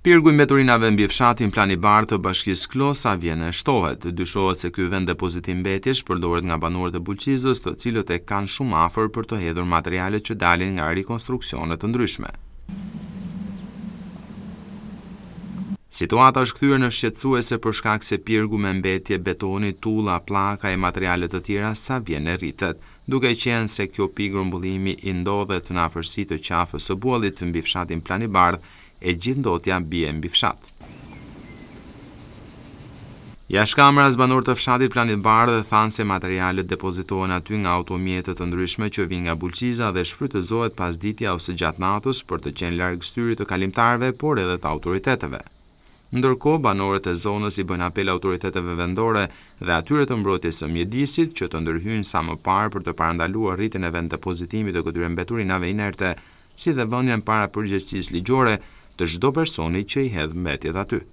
Pirgu i mbeturinave mbi fshatin Plani Bardh të bashkisë Klos Savjene shtohet. Dyshohet se ky vend depoziti mbetjesh përdoret nga banorët e Bulqizës, të cilët e kanë shumë afër për të hedhur materialet që dalin nga rikonstruksionet të ndryshme. Situata është kthyer në shqetësuese për shkak se pirgu me mbetje betoni, tulla, pllaka e materiale të tjera sa vjen e rritet, duke qenë se kjo pikë grumbullimi i ndodhet në afërsi të qafës së Bullit mbi fshatin Plani Bardh, e gjithë ndotja bie mbi fshat. Jashtëkamras banorët të fshatit Plani Bardh thanë se materialet depozitohen aty nga automjete të ndryshme që vijnë nga Bulqiza dhe shfrytëzohet pasditja ose gjatë natës për të qenë larg shtyrit të kalimtarëve, por edhe të autoriteteve. Ndërkohë, banorët e zonës i bëjnë apel autoriteteve vendore dhe atyre të mbrojtjes së mjedisit që të ndërhyjnë sa më parë për të parandaluar rritjen e vend depozitimit të këtyre mbeturinave inerte, si dhe vënien para përgjegjësisë ligjore të çdo personi që i hedh mbetjet aty.